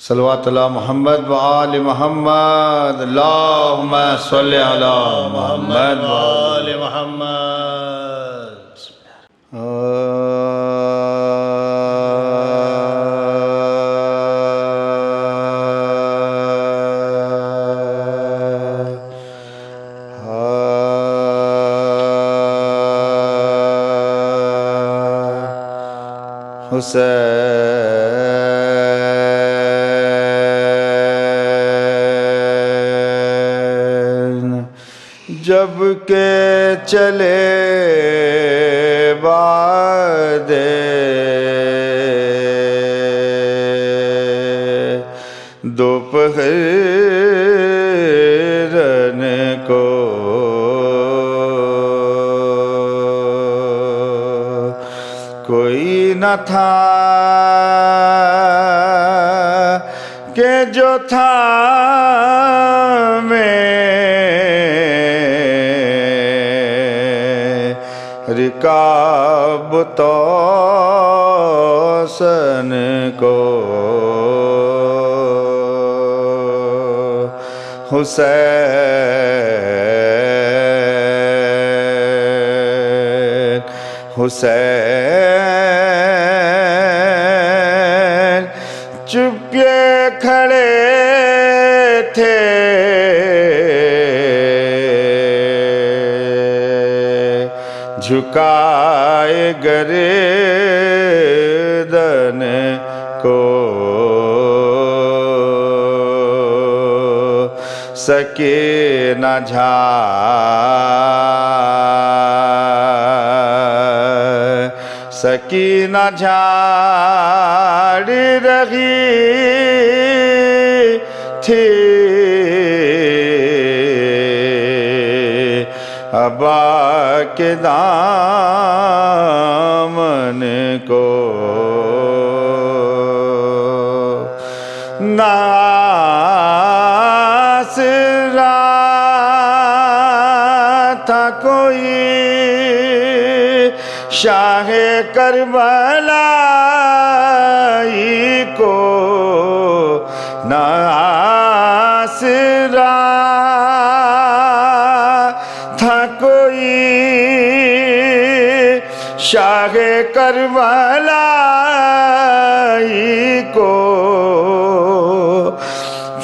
صلوات اللہ محمد و آل محمد اللہم صلی علی محمد و آل محمد. حسین جب کہ چلے وعدے دوپہرن کو کوئی نہ تھا کہ جو تھا میں رکاب توسن کو حسین حسین چپ کے کھڑے تھے جھکائے گردن کو سکینہ سکینہ جھاڑ رہی تھی ابا کے دامن کو ناصرہ تھا کوئی شاہ کربلائی کو ناصرہ تھا کوئی شاہ کربلائی کو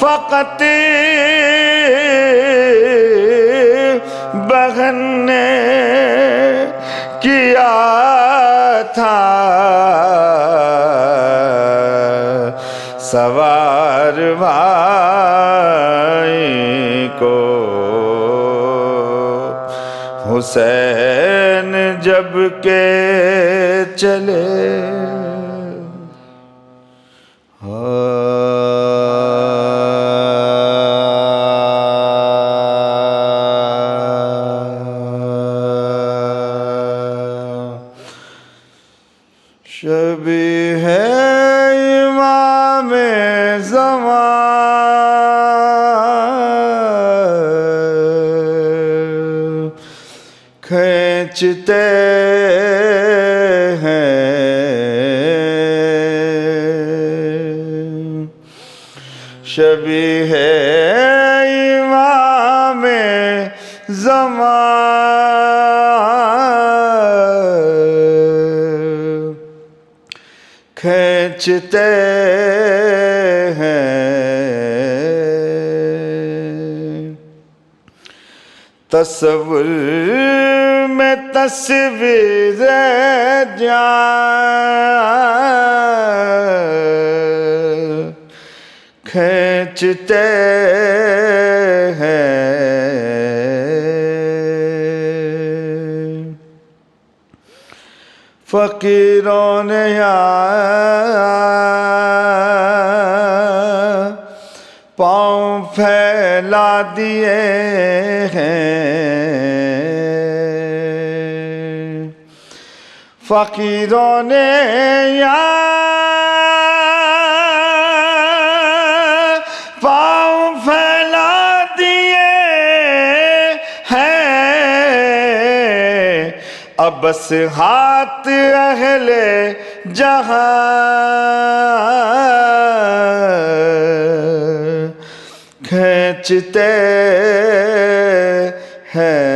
فقط بہن نے کیا تھا سوار بھائی کو حسین جب کہ چلے شبیہ ہے امام زمان کھینچتے ہیں شبیہ ہے امام زمان کھینچتے ہیں تصور میں تصویر جان کھینچتے ہیں فقیروں نے پاؤں پھیلا دیے ہیں فقیروں نے پاؤں پھیلا دیے ہیں اب بس ہاتھ اہل جہاں کھینچتے ہیں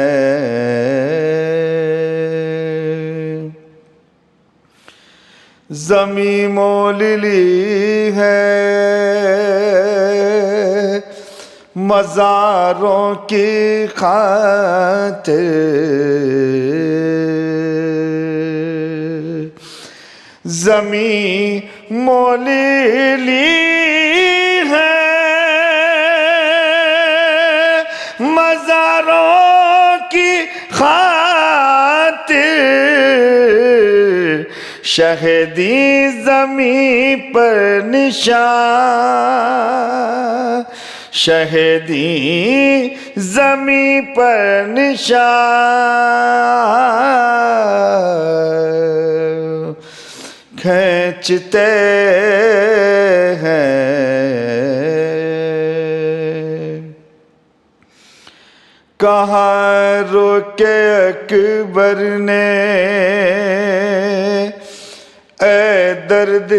زمیں مول لی ہے مزاروں کی خاطر زمیں مول لی ہے مزاروں کی خاطر شہیدی زمیں پر نشان شہیدی زمیں پر نشان کھینچتے ہیں کہاں روکے اکبر نے اے درد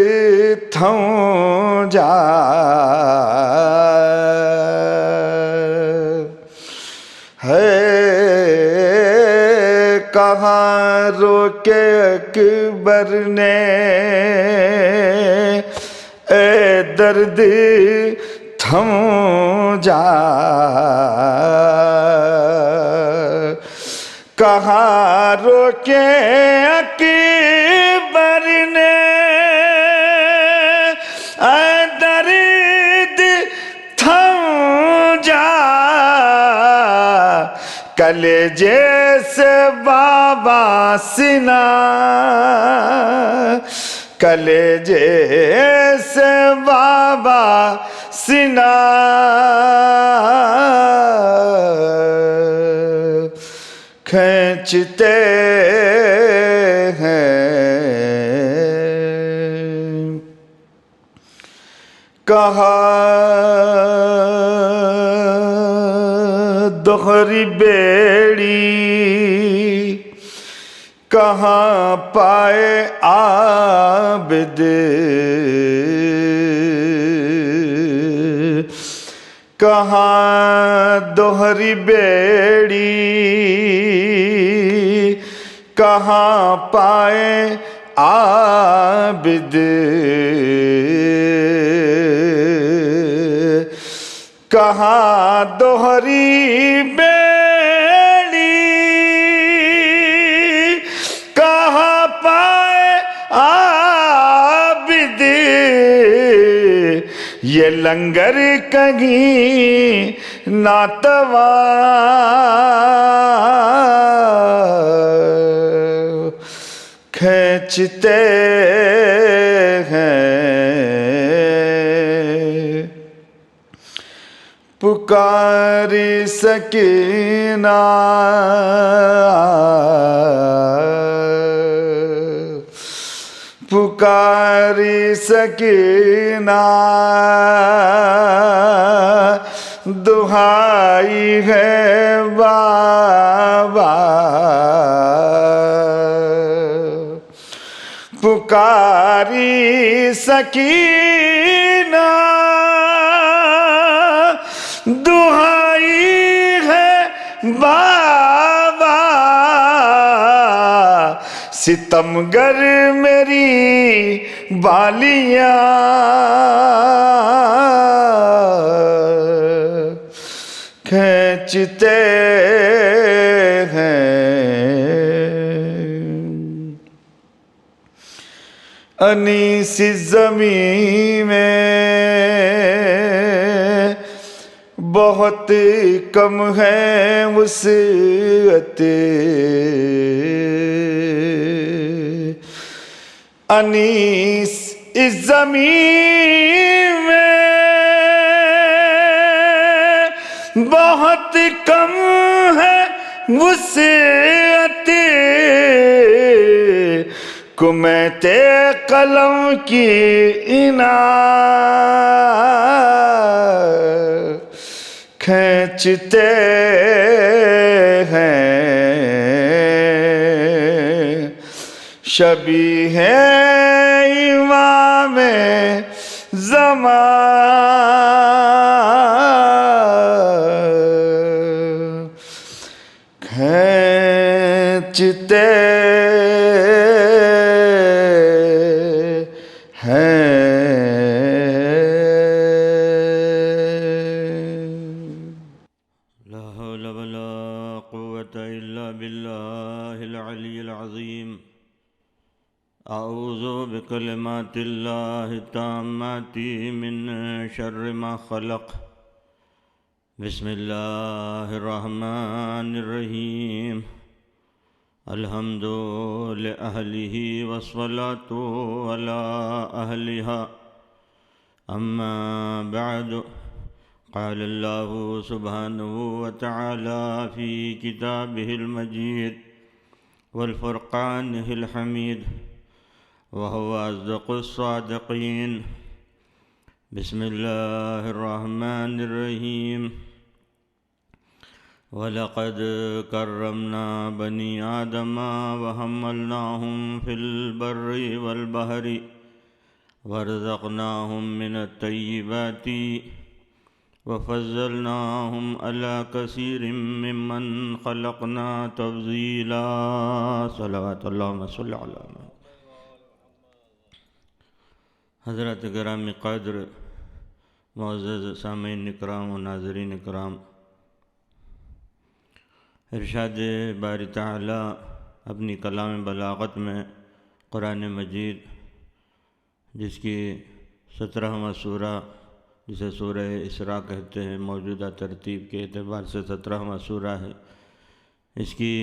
تھم جا ہے کہاں روکے اکبر نے اے درد تھم جا کہاں روکے اکبر نے اے درد تھم جا کلیجے سے بابا سنا کلیجے سے بابا سنا کھینچتے ہیں کہاں دوہری بیڑی کہاں پائے عابد کہاں دوہری بیڑی کہاں پائے عابد کہاں دوہری بیڑی کہاں پائے عابد یہ لنگر کہیں ناتوا کھینچتے ہیں پکاری سکینہ پکاری سکینہ دہائی ہے بابا پکاری سکینہ دہائی ہے بابا ستمگر میری بالیاں کھینچتے ہیں انیس زمین میں بہت کم ہے وسعت انیس اس زمین میں بہت کم ہے وسعت کمیت قلم کی عنایت کھینچتے ہیں شبیہ امام زمان ناچتے لا حول ولا قوة إلا بالله العلي العظيم أعوذ بكلمات الله التامات من شر ما خلق بسم الله الرحمن الرحيم الحمد لأهله والصلاة على أهلها أما بعد قال الله سبحانه وتعالى في كتابه المجيد والفرقانه الحميد وهو أصدق الصادقين بسم الله الرحمن الرحيم وَلَقَدْ كَرَّمْنَا بَنِي آدَمَ وَحَمَّلْنَاهُمْ فِي الْبَرِّ وَالْبَحْرِ وَرَزَقْنَاهُمْ مِنَ الطَّيِّبَاتِ وَفَضَّلْنَاهُمْ عَلَى كَثِيرٍ مِّمَّنْ خَلَقْنَا تَفْضِيلًا صلوات اللہم صلی علی محمد۔ حضرات گرامی قدر، معزز سامعین اکرام و ناظرین اکرام، ارشاد باری تعالی اپنی کلام بلاغت میں قرآن مجید جس کی 17واں سورہ جسے سورہ اسراء کہتے ہیں، موجودہ ترتیب کے اعتبار سے 17واں سورہ ہے، اس کی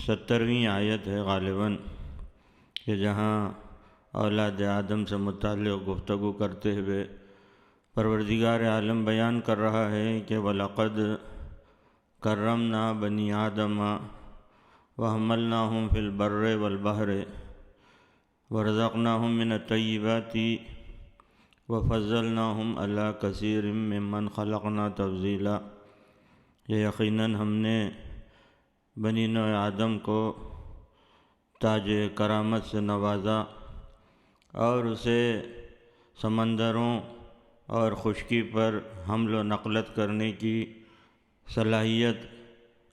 70ویں آیت ہے غالباً، کہ جہاں اولاد آدم سے متعلق گفتگو کرتے ہوئے پروردگار عالم بیان کر رہا ہے کہ وَلَقَدْ کرمنا بنی آدم وحملناہم فی البر والبحر ورزقناہم من الطیبات وفضلناہم علی کثیر ممن خلقنا تفضیلا۔ یہ یقیناً ہم نے بنی نوع آدم کو تاج کرامت سے نوازا اور اسے سمندروں اور خشکی پر حمل و نقلت کرنے کی صلاحیت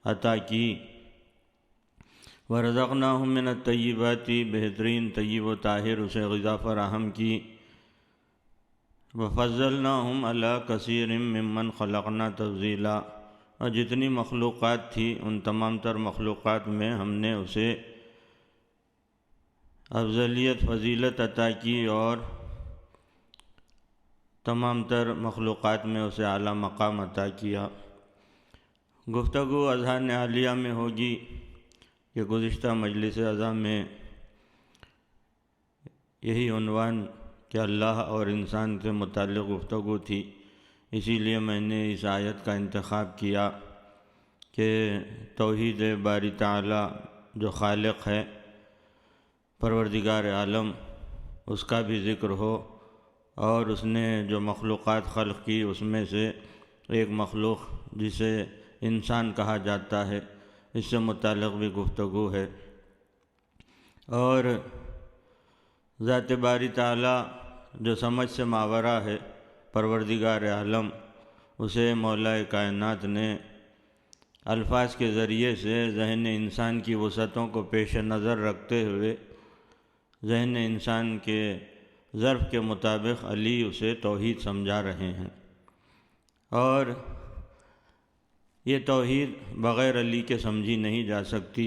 عطا کی۔ وَرَزَقْنَاهُم مِّنَ الطَّيِّبَاتِ، بہترین طیب و طاہر اسے غذا فراہم کی۔ وَفَضَّلْنَاهُمْ عَلَى كَثِيرٍ مِّمَّنْ خَلَقْنَا تَفْضِيلًا، اور جتنی مخلوقات تھی ان تمام تر مخلوقات میں ہم نے اسے افضلیت فضیلت عطا کی اور تمام تر مخلوقات میں اسے اعلیٰ مقام عطا کیا۔ گفتگو اذہان عالیہ میں ہوگی کہ گزشتہ مجلس عزا میں یہی عنوان کہ اللہ اور انسان کے متعلق گفتگو تھی، اسی لیے میں نے اس آیت کا انتخاب کیا کہ توحید باری تعالی جو خالق ہے، پروردگار عالم، اس کا بھی ذکر ہو، اور اس نے جو مخلوقات خلق کی اس میں سے ایک مخلوق جسے انسان کہا جاتا ہے، اس سے متعلق بھی گفتگو ہے۔ اور ذات باری تعالی جو سمجھ سے ماورا ہے، پروردگار عالم، اسے مولا کائنات نے الفاظ کے ذریعے سے ذہن انسان کی وسعتوں کو پیش نظر رکھتے ہوئے ذہن انسان کے ظرف کے مطابق علی اسے توحید سمجھا رہے ہیں، اور یہ توحید بغیر علی کے سمجھی نہیں جا سکتی،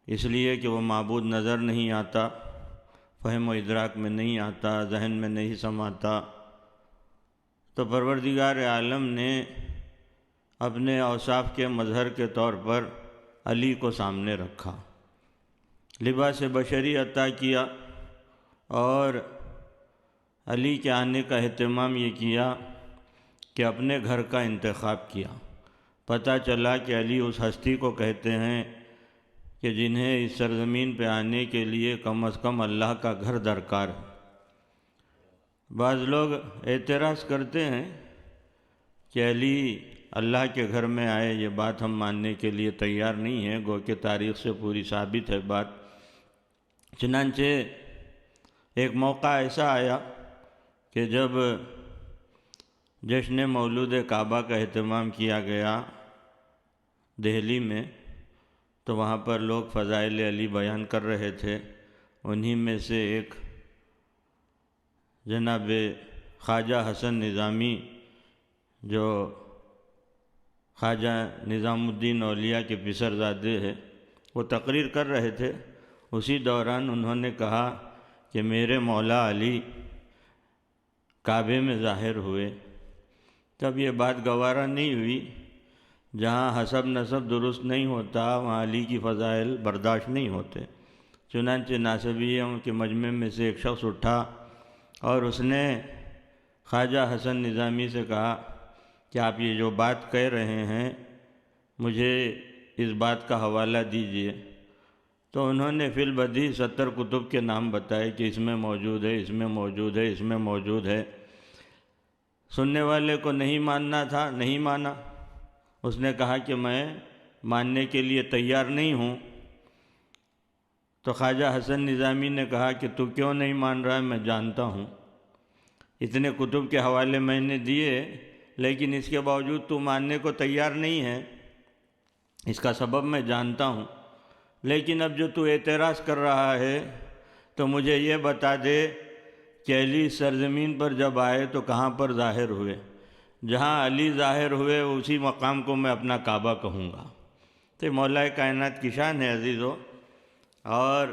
اس لیے کہ وہ معبود نظر نہیں آتا، فہم و ادراک میں نہیں آتا، ذہن میں نہیں سماتا۔ تو پروردگار عالم نے اپنے اوصاف کے مظہر کے طور پر علی کو سامنے رکھا، لباس بشری عطا کیا، اور علی کے آنے کا اہتمام یہ کیا کہ اپنے گھر کا انتخاب کیا۔ پتہ چلا کہ علی اس ہستی کو کہتے ہیں کہ جنہیں اس سرزمین پہ آنے کے لیے کم از کم اللہ کا گھر درکار ہے۔ بعض لوگ اعتراض کرتے ہیں کہ علی اللہ کے گھر میں آئے، یہ بات ہم ماننے کے لیے تیار نہیں ہیں، گو کہ تاریخ سے پوری ثابت ہے بات۔ چنانچہ ایک موقع ایسا آیا کہ جب جشن مولود کعبہ کا اہتمام کیا گیا دہلی میں، تو وہاں پر لوگ فضائل علی بیان کر رہے تھے۔ انہی میں سے ایک جناب خواجہ حسن نظامی جو خواجہ نظام الدین اولیاء کے پسر زادے ہیں، وہ تقریر کر رہے تھے۔ اسی دوران انہوں نے کہا کہ میرے مولا علی کعبے میں ظاہر ہوئے۔ تب یہ بات گوارا نہیں ہوئی، جہاں حسب نسب درست نہیں ہوتا وہاں علی کی فضائل برداشت نہیں ہوتے۔ چنانچہ ناسبیوں کے مجمع میں سے ایک شخص اٹھا اور اس نے خواجہ حسن نظامی سے کہا کہ آپ یہ جو بات کہہ رہے ہیں مجھے اس بات کا حوالہ دیجئے۔ تو انہوں نے فی البدیہہ 70 کتب کے نام بتائے کہ اس میں موجود ہے، اس میں موجود ہے، اس میں موجود ہے۔ سننے والے کو نہیں ماننا تھا، نہیں مانا۔ اس نے کہا کہ میں ماننے کے لیے تیار نہیں ہوں۔ تو خواجہ حسن نظامی نے کہا کہ تو کیوں نہیں مان رہا ہے، میں جانتا ہوں، اتنے کتب کے حوالے میں نے دیے، لیکن اس کے باوجود تو ماننے کو تیار نہیں ہے، اس کا سبب میں جانتا ہوں۔ لیکن اب جو تو اعتراض کر رہا ہے تو مجھے یہ بتا دے کہ علی سرزمین پر جب آئے تو کہاں پر ظاہر ہوئے؟ جہاں علی ظاہر ہوئے اسی مقام کو میں اپنا کعبہ کہوں گا۔ تو مولا کائنات کی شان ہے عزیزو، اور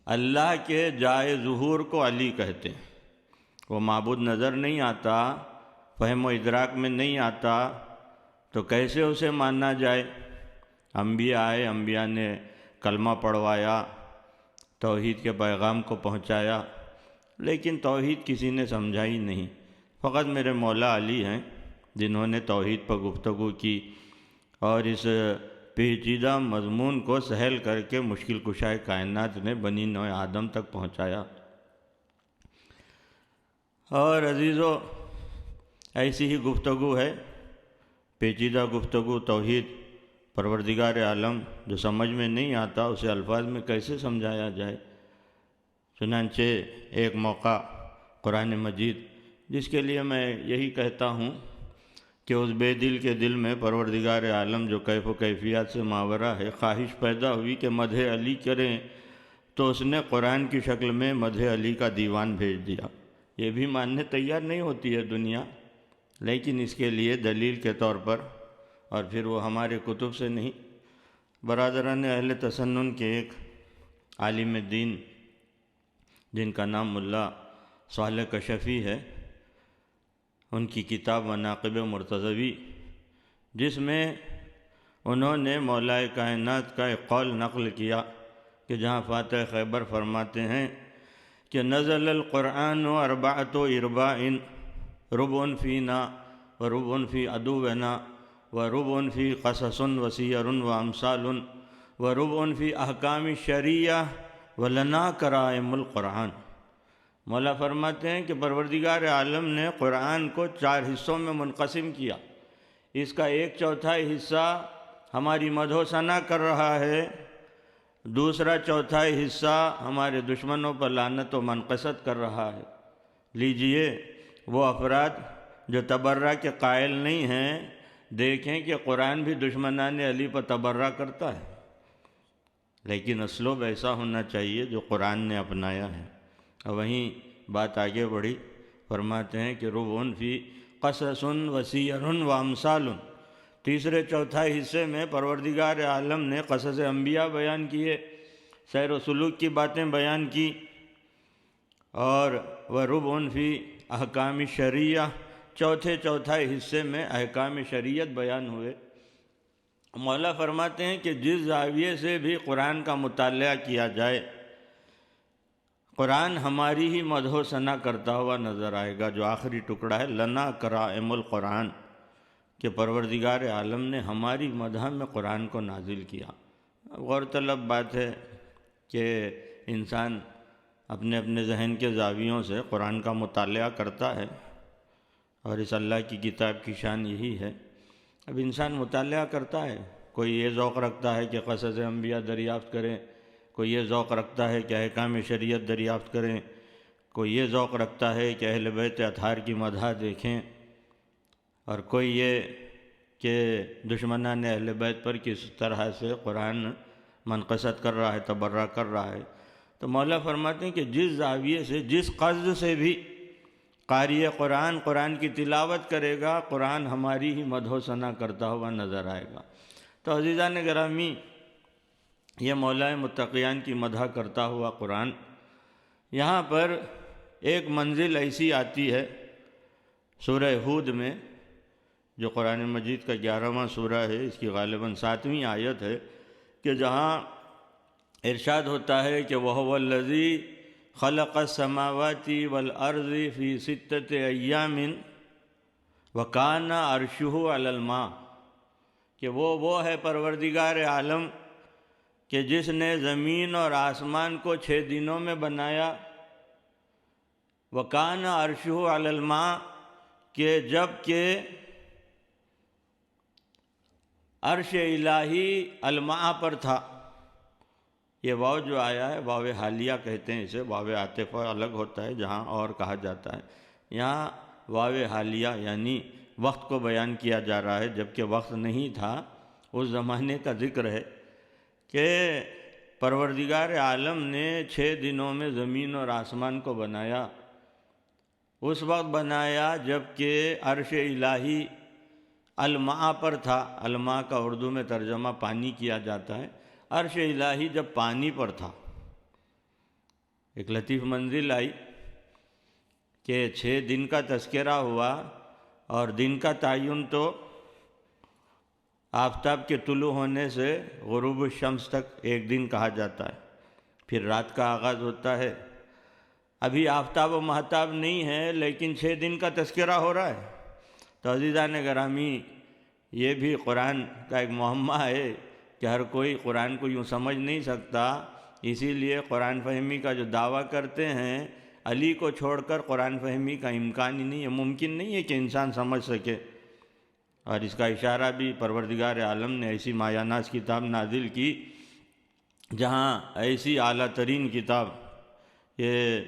اللہ کے جائے ظہور کو علی کہتے ہیں۔ وہ معبود نظر نہیں آتا، فہم و ادراک میں نہیں آتا، تو کیسے اسے ماننا جائے؟ انبیاء آئے، انبیاء نے کلمہ پڑھوایا، توحید کے پیغام کو پہنچایا، لیکن توحید کسی نے سمجھائی نہیں۔ فقط میرے مولا علی ہیں جنہوں نے توحید پر گفتگو کی اور اس پیچیدہ مضمون کو سہل کر کے مشکل کشائے کائنات نے بنی نوع آدم تک پہنچایا۔ اور عزیزو ایسی ہی گفتگو ہے، پیچیدہ گفتگو توحید پروردگار عالم جو سمجھ میں نہیں آتا اسے الفاظ میں کیسے سمجھایا جائے۔ چنانچہ ایک موقع قرآن مجید، جس کے لیے میں یہی کہتا ہوں کہ اس بے دل کے دل میں پروردگار عالم جو کیف و کیفیات سے ماورا ہے، خواہش پیدا ہوئی کہ مدح علی کریں، تو اس نے قرآن کی شکل میں مدح علی کا دیوان بھیج دیا۔ یہ بھی ماننے تیار نہیں ہوتی ہے دنیا، لیکن اس کے لیے دلیل کے طور پر، اور پھر وہ ہمارے کتب سے نہیں، برادران اہل تسنن کے ایک عالم دین جن کا نام ملا صالح کشفی ہے، ان کی کتاب مناقب مرتضوی، جس میں انہوں نے مولا کائنات کا ایک قول نقل کیا کہ جہاں فاتح خیبر فرماتے ہیں کہ نزل القرآن اربعۃ ارباع ربع فینا وربع فی عدونا وربع فی قصص وسیر وامثال وربع فی احکام الشریعہ ولنا کرائم القرآن۔ مولا فرماتے ہیں کہ پروردگار عالم نے قرآن کو 4 حصوں میں منقسم کیا، اس کا 1/4 حصہ ہماری مدح و ثنا کر رہا ہے، دوسرا 1/4 حصہ ہمارے دشمنوں پر لعنت و منقصت کر رہا ہے۔ لیجئے وہ افراد جو تبرہ کے قائل نہیں ہیں، دیکھیں کہ قرآن بھی دشمنان علی پر تبرہ کرتا ہے، لیکن اسلوب ایسا ہونا چاہیے جو قرآن نے اپنایا ہے۔ اور وہیں بات آگے بڑھی، فرماتے ہیں کہ ربع فی قصص وسیر وامثال، تیسرے 1/4 حصے میں پروردگار عالم نے قصص انبیاء بیان کیے، سیر و سلوک کی باتیں بیان کی، اور وربع فی احکام شریعہ، چوتھے 1/4 حصے میں احکام شریعت بیان ہوئے۔ مولا فرماتے ہیں کہ جس زاویے سے بھی قرآن کا مطالعہ کیا جائے، قرآن ہماری ہی مدح و ثنا کرتا ہوا نظر آئے گا۔ جو آخری ٹکڑا ہے لنا کرائم القرآن، کہ پروردگار عالم نے ہماری مدح میں قرآن کو نازل کیا۔ غور طلب بات ہے کہ انسان اپنے اپنے ذہن کے زاویوں سے قرآن کا مطالعہ کرتا ہے، اور اس اللہ کی کتاب کی شان یہی ہے۔ اب انسان مطالعہ کرتا ہے، کوئی یہ ذوق رکھتا ہے کہ قصص انبیاء دریافت کریں، کوئی یہ ذوق رکھتا ہے کہ احکام شریعت دریافت کریں، کوئی یہ ذوق رکھتا ہے کہ اہل بیت اطہار کی مدح دیکھیں، اور کوئی یہ کہ دشمنان اہل بیت پر کس طرح سے قرآن منقصت کر رہا ہے، تبرہ کر رہا ہے، تو مولا فرماتے ہیں کہ جس زاویے سے، جس قصد سے بھی قاری قرآن کی تلاوت کرے گا، قرآن ہماری ہی مدح و ثنا کرتا ہوا نظر آئے گا۔ تو عزیزان گرامی، یہ مولا متقیان کی مدح کرتا ہوا قرآن، یہاں پر ایک منزل ایسی آتی ہے سورہ ہود میں، جو قرآن مجید کا 11واں سورہ ہے، اس کی غالباً 7ویں آیت ہے، کہ جہاں ارشاد ہوتا ہے کہ وَهُوَ الَّذِي خَلَقَ السَّمَاوَاتِ وَالْأَرْضِ فِي سِتَّةِ أَيَّامٍ وَكَانَ عَرْشُهُ عَلَى الْمَاءِ، کہ وہ ہے پروردگار عالم کہ جس نے زمین اور آسمان کو 6 دنوں میں بنایا، وَكَانَ عَرْشُهُ عَلَى الْمَاءِ، کہ جب کہ عرش الہی الماء پر تھا۔ یہ واو جو آیا ہے واو حالیہ کہتے ہیں اسے، واو عاطفہ الگ ہوتا ہے جہاں اور کہا جاتا ہے، یہاں واو حالیہ یعنی وقت کو بیان کیا جا رہا ہے، جبکہ وقت نہیں تھا، اس زمانے کا ذکر ہے کہ پروردگار عالم نے 6 دنوں میں زمین اور آسمان کو بنایا۔ اس وقت بنایا جب کہ عرش الہی الماء پر تھا۔ الماء کا اردو میں ترجمہ پانی کیا جاتا ہے۔ عرش الہی جب پانی پر تھا، ایک لطیف منزل آئی کہ 6 دن کا تذکرہ ہوا، اور دن کا تعین تو آفتاب کے طلوع ہونے سے غروب الشمس تک ایک دن کہا جاتا ہے، پھر رات کا آغاز ہوتا ہے۔ ابھی آفتاب و مہتاب نہیں ہے، لیکن 6 دن کا تذکرہ ہو رہا ہے۔ تو عزیزان گرامی، یہ بھی قرآن کا ایک معمہ ہے کہ ہر کوئی قرآن کو یوں سمجھ نہیں سکتا، اسی لیے قرآن فہمی کا جو دعویٰ کرتے ہیں، علی کو چھوڑ کر قرآن فہمی کا امکان ہی نہیں ہے، ممکن نہیں ہے کہ انسان سمجھ سکے۔ اور اس کا اشارہ بھی پروردگار عالم نے ایسی مایہ ناز کتاب نازل کی، جہاں ایسی اعلیٰ ترین کتاب، یہ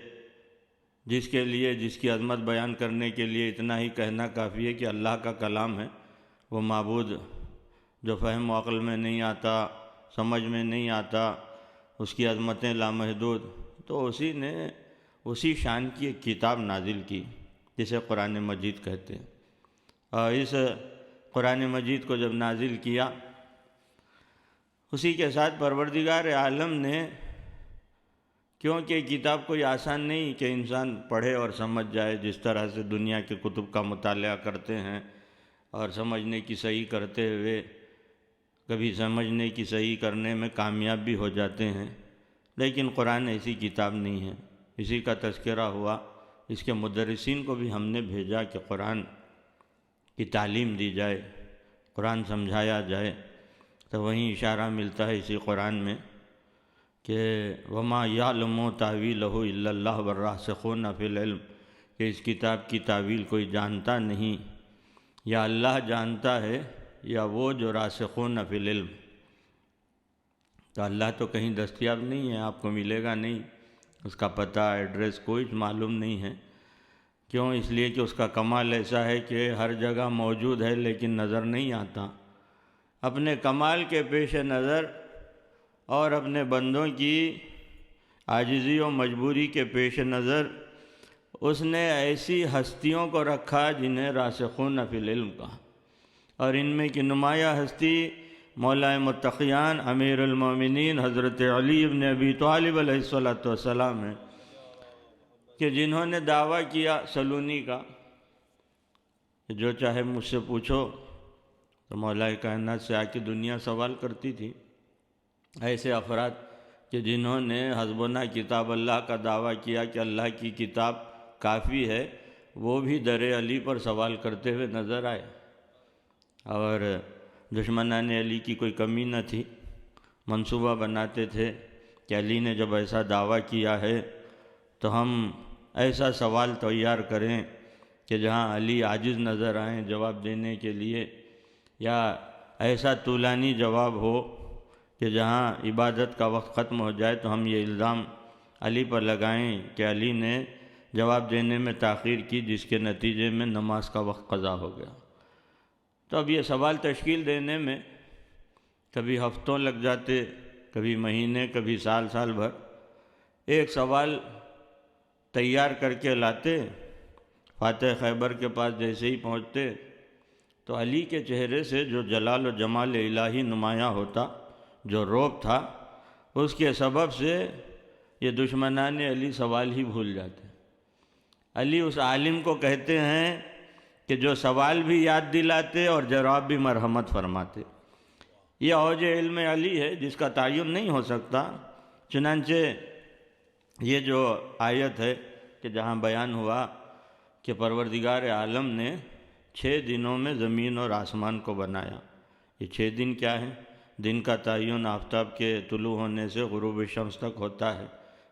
جس کے لیے، جس کی عظمت بیان کرنے کے لیے اتنا ہی کہنا کافی ہے کہ اللہ کا کلام ہے، وہ معبود جو فہم و عقل میں نہیں آتا، سمجھ میں نہیں آتا، اس کی عظمتیں لامحدود، تو اسی نے اسی شان کی ایک کتاب نازل کی جسے قرآن مجید کہتے ہیں۔ اور اس قرآن مجید کو جب نازل کیا، اسی کے ساتھ پروردگار عالم نے، کیونکہ کتاب کوئی آسان نہیں کہ انسان پڑھے اور سمجھ جائے، جس طرح سے دنیا کے کتب کا مطالعہ کرتے ہیں اور سمجھنے کی صحیح کرتے ہوئے کبھی سمجھنے کی صحیح کرنے میں کامیاب بھی ہو جاتے ہیں، لیکن قرآن ایسی کتاب نہیں ہے۔ اسی کا تذکرہ ہوا، اس کے مدرسین کو بھی ہم نے بھیجا کہ قرآن کی تعلیم دی جائے، قرآن سمجھایا جائے۔ تو وہیں اشارہ ملتا ہے اسی قرآن میں کہ وما یعلم تاویلہ الا اللہ والراسخون فی العلم، کہ اس کتاب کی تعویل کوئی جانتا نہیں، یا اللہ جانتا ہے یا وہ جو راسخون فی العلم۔ تو اللہ تو کہیں دستیاب نہیں ہے، آپ کو ملے گا نہیں، اس کا پتہ ایڈریس کوئی معلوم نہیں ہے۔ کیوں؟ اس لیے کہ اس کا کمال ایسا ہے کہ ہر جگہ موجود ہے لیکن نظر نہیں آتا۔ اپنے کمال کے پیش نظر اور اپنے بندوں کی عاجزی و مجبوری کے پیش نظر اس نے ایسی ہستیوں کو رکھا جنہیں راسخون فی العلم کہا، اور ان میں کی نمایاں ہستی مولا متقیان امیر المومنین حضرت علی ابن ابی طالب علیہ السلام ہیں، کہ جنہوں نے دعویٰ کیا سلونی کا، جو چاہے مجھ سے پوچھو، تو مولا کائنات سے آ کے دنیا سوال کرتی تھی۔ ایسے افراد کہ جنہوں نے حسبنا کتاب اللہ کا دعویٰ کیا کہ اللہ کی کتاب کافی ہے، وہ بھی در علی پر سوال کرتے ہوئے نظر آئے، اور دشمنان علی کی کوئی کمی نہ تھی، منصوبہ بناتے تھے کہ علی نے جب ایسا دعویٰ کیا ہے تو ہم ایسا سوال تیار کریں کہ جہاں علی عاجز نظر آئیں جواب دینے کے لیے، یا ایسا طولانی جواب ہو کہ جہاں عبادت کا وقت ختم ہو جائے تو ہم یہ الزام علی پر لگائیں کہ علی نے جواب دینے میں تاخیر کی، جس کے نتیجے میں نماز کا وقت قضا ہو گیا۔ تو اب یہ سوال تشکیل دینے میں کبھی ہفتوں لگ جاتے، کبھی مہینے، کبھی سال بھر۔ ایک سوال تیار کر کے لاتے، فاتح خیبر کے پاس جیسے ہی پہنچتے تو علی کے چہرے سے جو جلال و جمال الہی نمایاں ہوتا، جو رعب تھا، اس کے سبب سے یہ دشمنان علی سوال ہی بھول جاتے۔ علی اس عالم کو کہتے ہیں کہ جو سوال بھی یاد دلاتے اور جواب بھی مرحمت فرماتے۔ یہ اوج علم علی ہے جس کا تعین نہیں ہو سکتا۔ چنانچہ یہ جو آیت ہے کہ جہاں بیان ہوا کہ پروردگار عالم نے 6 دنوں میں زمین اور آسمان کو بنایا۔ یہ 6 دن کیا ہیں؟ دن کا تعین آفتاب کے طلوع ہونے سے غروب شمس تک ہوتا ہے۔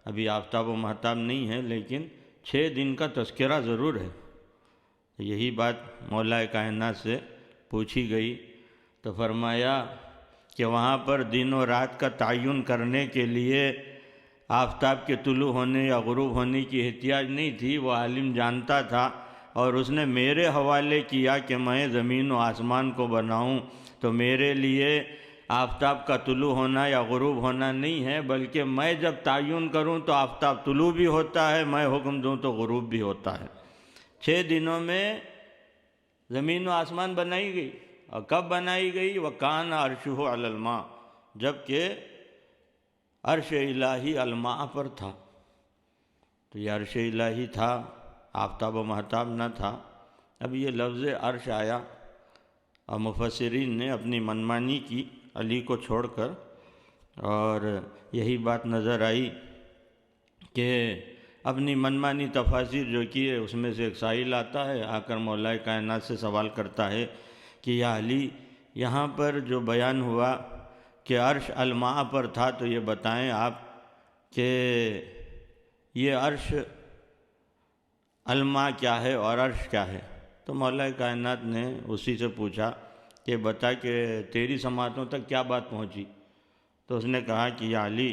ابھی آفتاب و مہتاب نہیں ہے، لیکن 6 دن کا تذکرہ ضرور ہے۔ یہی بات مولا کائنات سے پوچھی گئی تو فرمایا کہ وہاں پر دن و رات کا تعین کرنے کے لیے آفتاب کے طلوع ہونے یا غروب ہونے کی احتیاج نہیں تھی، وہ عالم جانتا تھا، اور اس نے میرے حوالے کیا کہ میں زمین و آسمان کو بناؤں تو میرے لیے آفتاب کا طلوع ہونا یا غروب ہونا نہیں ہے، بلکہ میں جب تعین کروں تو آفتاب طلوع بھی ہوتا ہے، میں حکم دوں تو غروب بھی ہوتا ہے۔ 6 دنوں میں زمین و آسمان بنائی گئی۔ اور کب بنائی گئی؟ وَكَانَ عَرْشُهُ عَلَى الْمَاءِ، جبکہ عرش الہی الماء پر تھا۔ تو یہ عرش الہی تھا، آفتاب و مہتاب نہ تھا۔ اب یہ لفظ عرش آیا اور مفسرین نے اپنی منمانی کی علی کو چھوڑ کر، اور یہی بات نظر آئی کہ اپنی منمانی تفاسیر جو کی ہے اس میں سے ایک سائل آتا ہے، آ کر مولا کائنات سے سوال کرتا ہے کہ یا علی، یہاں پر جو بیان ہوا کہ عرش الماء پر تھا، تو یہ بتائیں آپ کہ یہ عرش الماء کیا ہے اور عرش کیا ہے؟ تو مولا کائنات نے اسی سے پوچھا کہ بتا کہ تیری سماعتوں تک کیا بات پہنچی؟ تو اس نے کہا کہ یا علی،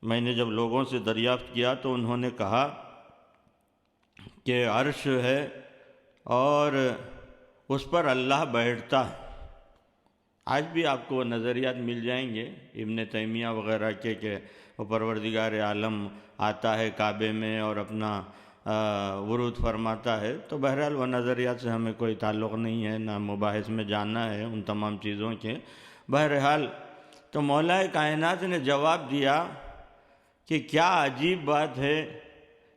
میں نے جب لوگوں سے دریافت کیا تو انہوں نے کہا کہ عرش ہے اور اس پر اللہ بیٹھتا ہے۔ آج بھی آپ کو وہ نظریات مل جائیں گے ابن تیمیہ وغیرہ کے کہ وہ پروردگار عالم آتا ہے کعبے میں اور اپنا ورود فرماتا ہے۔ تو بہرحال وہ نظریات سے ہمیں کوئی تعلق نہیں ہے، نہ مباحث میں جاننا ہے ان تمام چیزوں کے۔ بہرحال تو مولا کائنات نے جواب دیا کہ کیا عجیب بات ہے،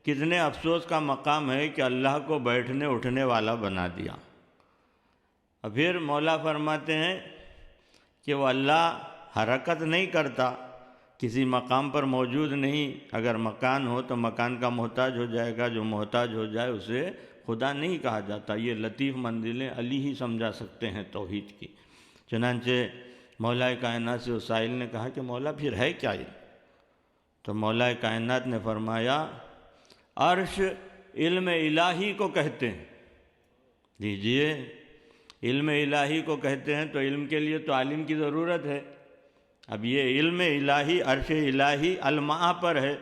کتنے افسوس کا مقام ہے کہ اللہ کو بیٹھنے اٹھنے والا بنا دیا۔ اور پھر مولا فرماتے ہیں کہ وہ اللہ حرکت نہیں کرتا، کسی مقام پر موجود نہیں۔ اگر مکان ہو تو مکان کا محتاج ہو جائے گا، جو محتاج ہو جائے اسے خدا نہیں کہا جاتا۔ یہ لطیف منزلیں علی ہی سمجھا سکتے ہیں توحید کی۔ چنانچہ مولا کائنات سے اس سائل نے کہا کہ مولا پھر ہے کیا یہ؟ تو مولا کائنات نے فرمایا عرش علم الہی کو کہتے ہیں۔ دیجئے، علم الہی کو کہتے ہیں تو علم کے لیے تو عالم کی ضرورت ہے۔ اب یہ علم الہی عرش الہی الماء پر ہے،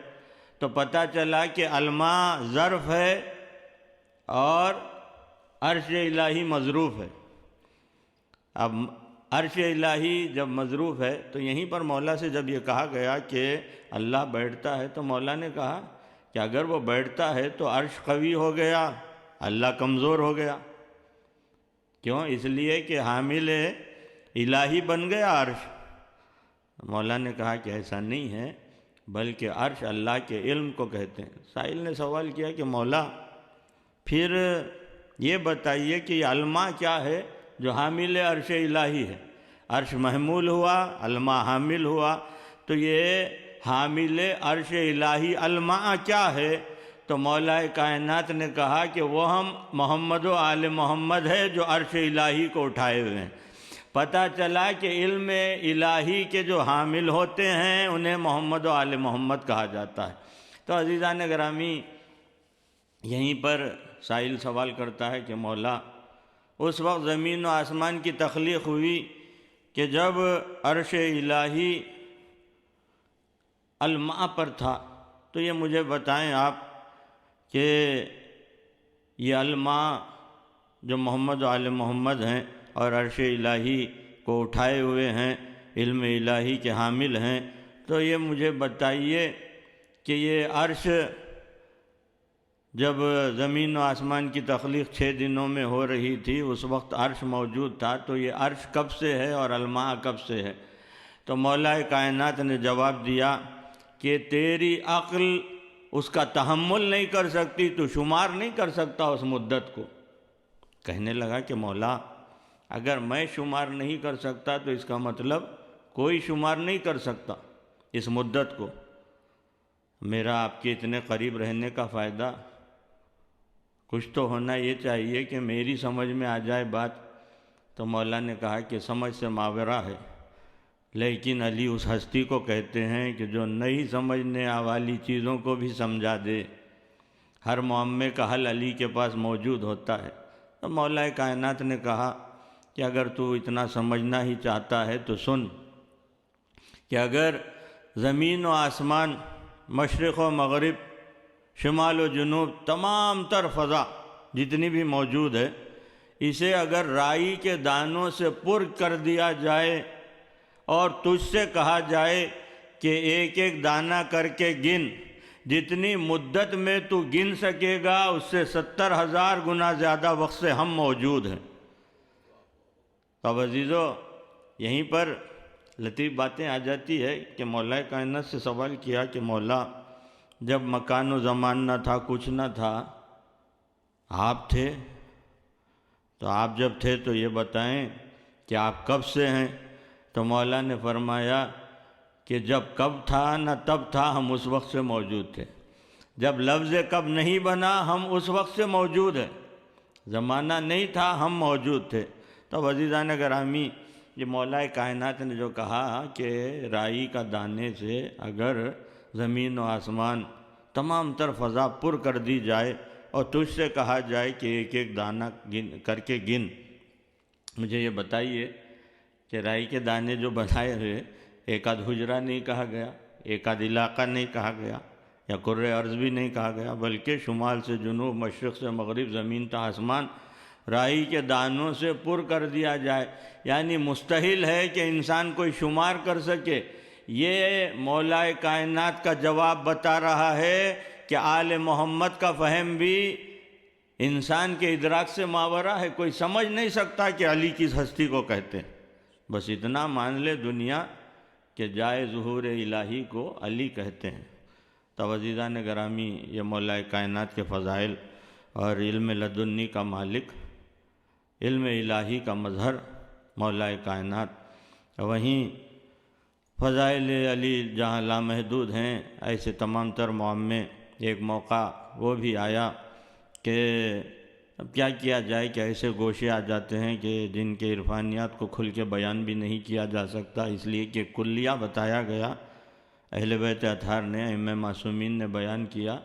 تو پتہ چلا کہ الماء ظرف ہے اور عرش الہی مظروف ہے۔ اب عرش الہی جب مظروف ہے تو یہیں پر مولا سے جب یہ کہا گیا کہ اللہ بیٹھتا ہے، تو مولا نے کہا کہ اگر وہ بیٹھتا ہے تو عرش قوی ہو گیا، اللہ کمزور ہو گیا۔ کیوں؟ اس لیے کہ حامل الہی بن گیا عرش۔ مولا نے کہا کہ ایسا نہیں ہے، بلکہ عرش اللہ کے علم کو کہتے ہیں۔ سائل نے سوال کیا کہ مولا پھر یہ بتائیے کہ یہ الماء کیا ہے جو حامل عرش الہی ہے؟ عرش محمول ہوا، الماء حامل ہوا، تو یہ حامل عرش الہی الماء کیا ہے؟ تو مولا کائنات نے کہا کہ وہ ہم محمد و آل محمد ہے جو عرش الہی کو اٹھائے ہوئے ہیں۔ پتہ چلا کہ علم الہی کے جو حامل ہوتے ہیں انہیں محمد و آل محمد کہا جاتا ہے۔ تو عزیزان گرامی، یہیں پر سائل سوال کرتا ہے کہ مولا اس وقت زمین و آسمان کی تخلیق ہوئی کہ جب عرش الہی الماء پر تھا، تو یہ مجھے بتائیں آپ کہ یہ الماء جو محمد و آل محمد ہیں اور عرش الہی کو اٹھائے ہوئے ہیں، علم الہی کے حامل ہیں، تو یہ مجھے بتائیے کہ یہ عرش جب زمین و آسمان کی تخلیق 6 دنوں میں ہو رہی تھی، اس وقت عرش موجود تھا، تو یہ عرش کب سے ہے اور الماء کب سے ہے؟ تو مولا کائنات نے جواب دیا کہ تیری عقل اس کا تحمل نہیں کر سکتی، تو شمار نہیں کر سکتا اس مدت کو۔ کہنے لگا کہ مولا اگر میں شمار نہیں کر سکتا تو اس کا مطلب کوئی شمار نہیں کر سکتا اس مدت کو، میرا آپ کے اتنے قریب رہنے کا فائدہ کچھ تو ہونا یہ چاہیے کہ میری سمجھ میں آ جائے بات۔ تو مولا نے کہا کہ سمجھ سے ماورا ہے، لیکن علی اس ہستی کو کہتے ہیں کہ جو نہیں سمجھنے والی چیزوں کو بھی سمجھا دے، ہر معمے کا حل علی کے پاس موجود ہوتا ہے۔ تو مولا کائنات نے کہا کہ اگر تو اتنا سمجھنا ہی چاہتا ہے تو سن کہ اگر زمین و آسمان، مشرق و مغرب، شمال و جنوب، تمام تر فضا جتنی بھی موجود ہے، اسے اگر رائی کے دانوں سے پر کر دیا جائے اور تجھ سے کہا جائے کہ ایک ایک دانہ کر کے گن، جتنی مدت میں تو گن سکے گا اس سے 70,000 گنا زیادہ وقت سے ہم موجود ہیں۔ اب عزیزو، یہیں پر لطیف باتیں آ جاتی ہے کہ مولا کائنات سے سوال کیا کہ مولا جب مکان و زمان نہ تھا، کچھ نہ تھا، آپ تھے، تو آپ جب تھے تو یہ بتائیں کہ آپ کب سے ہیں؟ تو مولا نے فرمایا کہ جب کب تھا نہ تب تھا، ہم اس وقت سے موجود تھے۔ جب لفظ کب نہیں بنا، ہم اس وقت سے موجود ہیں، زمانہ نہیں تھا، ہم موجود تھے۔ تو عزیزان گرامی، یہ مولا کائنات نے جو کہا کہ رائی کا دانے سے اگر زمین و آسمان، تمام تر فضا پر کر دی جائے اور تجھ سے کہا جائے کہ ایک ایک دانہ کر کے گن، مجھے یہ بتائیے کہ رائی کے دانے جو بنائے ہوئے، ایک آدھ حجرہ نہیں کہا گیا، ایک آدھ علاقہ نہیں کہا گیا، یا کرۂ ارض بھی نہیں کہا گیا، بلکہ شمال سے جنوب، مشرق سے مغرب، زمین تا آسمان رائی کے دانوں سے پر کر دیا جائے، یعنی مستحیل ہے کہ انسان کوئی شمار کر سکے۔ یہ مولا کائنات کا جواب بتا رہا ہے کہ آل محمد کا فہم بھی انسان کے ادراک سے ماورا ہے، کوئی سمجھ نہیں سکتا کہ علی کس ہستی کو کہتے ہیں۔ بس اتنا مان لے دنیا کہ جائے ظہور الہی کو علی کہتے ہیں۔ تو عزیزان گرامی، یہ مولا کائنات کے فضائل اور علم لدنی کا مالک، علم الہی کا مظہر مولا کائنات، وہیں فضائل علی جہاں لامحدود ہیں، ایسے تمام تر معمے۔ ایک موقع وہ بھی آیا کہ اب کیا کیا جائے کہ ایسے گوشے آ جاتے ہیں کہ جن کے عرفانیات کو کھل کے بیان بھی نہیں کیا جا سکتا، اس لیے کہ کلیہ بتایا گیا۔ اہل بیت اطہار نے، ائمہ معصومین نے بیان کیا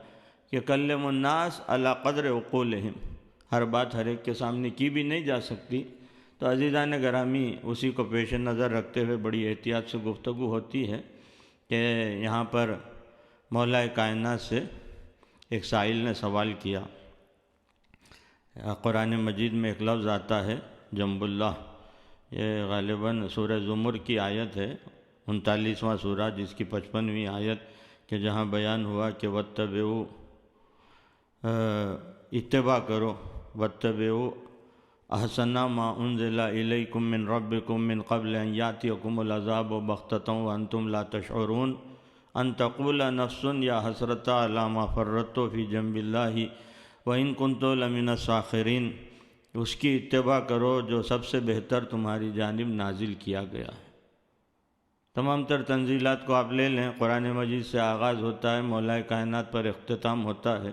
کہ کلم الناس علی قدر عقولہم، ہر بات ہر ایک کے سامنے کی بھی نہیں جا سکتی۔ تو عزیزان گرامی، اسی کو پیش نظر رکھتے ہوئے بڑی احتیاط سے گفتگو ہوتی ہے کہ یہاں پر مولا کائنات سے ایک سائل نے سوال کیا۔ قرآن مجید میں ایک لفظ آتا ہے جنب اللہ، یہ غالباً سورہ زمر کی آیت ہے، 39واں سورہ، جس کی 55ویں آیت، کہ جہاں بیان ہوا کہ واتبعوا، اتباع کرو، واتبعوا احسن ما انزل الیکم من ربکم من قبل ان یاتیکم العذاب بغتۃ وانتم لا تشعرون ان تقول نفس یا حسرۃ علی ما فرطت فی جنب اللہ وان کنت لمن الساخرین، اس کی اتباع کرو جو سب سے بہتر تمہاری جانب نازل کیا گیا ہے۔ تمام تر تنزیلات کو آپ لے لیں، قرآن مجید سے آغاز ہوتا ہے، مولا کائنات پر اختتام ہوتا ہے۔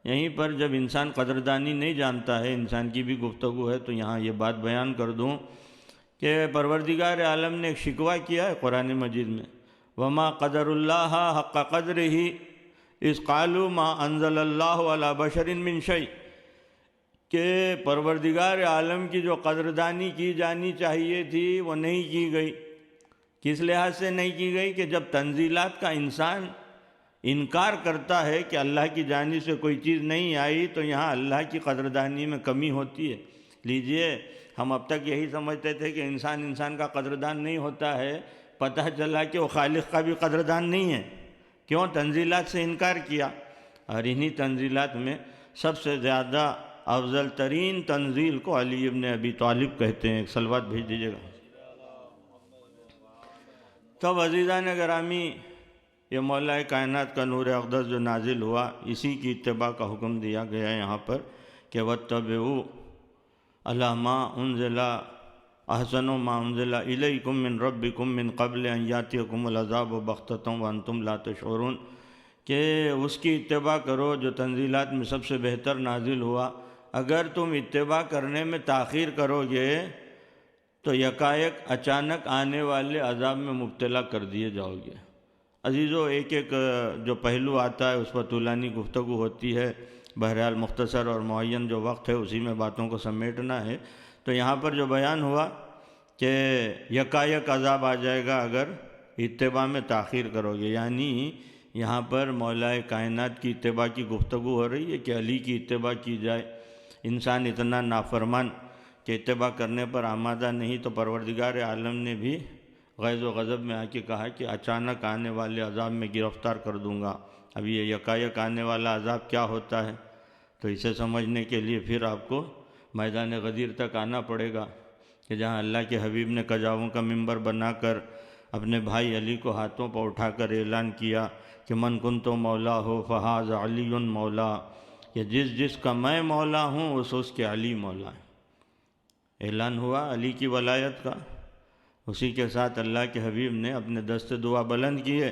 یہیں پر جب انسان قدردانی نہیں جانتا ہے، انسان کی بھی گفتگو ہے، تو یہاں یہ بات بیان کر دوں کہ پروردگار عالم نے ایک شکوہ کیا ہے قرآن مجید میں، وما قدر اللہ حق قدرہ اذ قالوا ما انزل اللہ علی بشر من شیء، کہ پروردگار عالم کی جو قدردانی کی جانی چاہیے تھی وہ نہیں کی گئی۔ کس لحاظ سے نہیں کی گئی؟ کہ جب تنزیلات کا انسان انکار کرتا ہے کہ اللہ کی جانب سے کوئی چیز نہیں آئی، تو یہاں اللہ کی قدردانی میں کمی ہوتی ہے۔ لیجئے ہم اب تک یہی سمجھتے تھے کہ انسان کا قدردان نہیں ہوتا ہے، پتہ چلا کہ وہ خالق کا بھی قدردان نہیں ہے۔ کیوں؟ تنزیلات سے انکار کیا۔ اور انہی تنزیلات میں سب سے زیادہ افضل ترین تنزیل کو علی ابن ابی طالب کہتے ہیں۔ ایک صلوات بھیج دیجیے گا۔ تب عزیزان گرامی، یہ مولا کائنات کا نور اقدس جو نازل ہوا، اسی کی اتباع کا حکم دیا گیا ہے یہاں پر کہ وَاتَّبِعُوا عَلَىٰ مَا أُنزِلَ أَحْسَنُ مَا أُنزِلَ إِلَيْكُم مِّن رَّبِّكُم مِّن قَبْلِ أَن يَأْتِيَكُمُ الْعَذَابُ بَغْتَةً وَأَنتُمْ لَا تَشْعُرُونَ، کہ اس کی اتباع کرو جو تنزیلات میں سب سے بہتر نازل ہوا۔ اگر تم اتباع کرنے میں تاخیر کرو گے تو یکایک اچانک آنے والے عذاب میں مبتلا کر دیے جاؤ گے۔ عزیزو، ایک ایک جو پہلو آتا ہے اس پر طولانی گفتگو ہوتی ہے، بہرحال مختصر اور معین جو وقت ہے اسی میں باتوں کو سمیٹنا ہے۔ تو یہاں پر جو بیان ہوا کہ یکایک عذاب آ جائے گا اگر اتباع میں تاخیر کرو گے، یعنی یہاں پر مولا کائنات کی اتباع کی گفتگو ہو رہی ہے کہ علی کی اتباع کی جائے۔ انسان اتنا نافرمان کہ اتباع کرنے پر آمادہ نہیں، تو پروردگار عالم نے بھی غیظ و غضب میں آ کے کہا کہ اچانک آنے والے عذاب میں گرفتار کر دوں گا۔ اب یہ یکایک آنے والا عذاب کیا ہوتا ہے، تو اسے سمجھنے کے لیے پھر آپ کو میدان غدیر تک آنا پڑے گا کہ جہاں اللہ کے حبیب نے کجاووں کا منبر بنا کر اپنے بھائی علی کو ہاتھوں پر اٹھا کر اعلان کیا کہ من کنت مولا ہو فہاذ علی مولا، کہ جس کا میں مولا ہوں اس کے علی مولا ہے۔ اعلان ہوا علی کی ولایت کا۔ اسی کے ساتھ اللہ کے حبیب نے اپنے دست دعا بلند کیے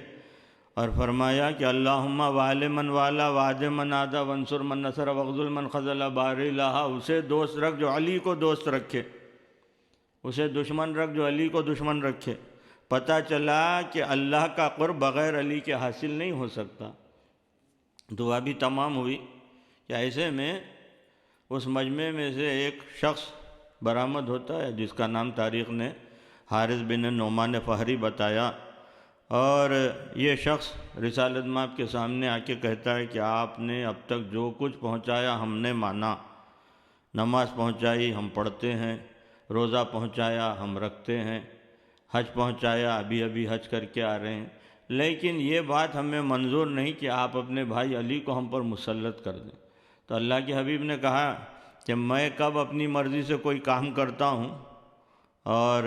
اور فرمایا کہ اللہم وال من والا وعد من عادا وانصر من نصر وغزل من خذل، بار الہ اسے دوست رکھ جو علی کو دوست رکھے، اسے دشمن رکھ جو علی کو دشمن رکھے۔ پتہ چلا کہ اللہ کا قرب بغیر علی کے حاصل نہیں ہو سکتا۔ دعا بھی تمام ہوئی کہ ایسے میں اس مجمع میں سے ایک شخص برآمد ہوتا ہے جس کا نام تاریخ نے حارث بن نعمان فہری بتایا، اور یہ شخص رسالت مآب کے سامنے آ کے کہتا ہے کہ آپ نے اب تک جو کچھ پہنچایا ہم نے مانا، نماز پہنچائی ہم پڑھتے ہیں، روزہ پہنچایا ہم رکھتے ہیں، حج پہنچایا ابھی حج کر کے آ رہے ہیں، لیکن یہ بات ہمیں منظور نہیں کہ آپ اپنے بھائی علی کو ہم پر مسلط کر دیں۔ تو اللہ کے حبیب نے کہا کہ میں کب اپنی مرضی سے کوئی کام کرتا ہوں، اور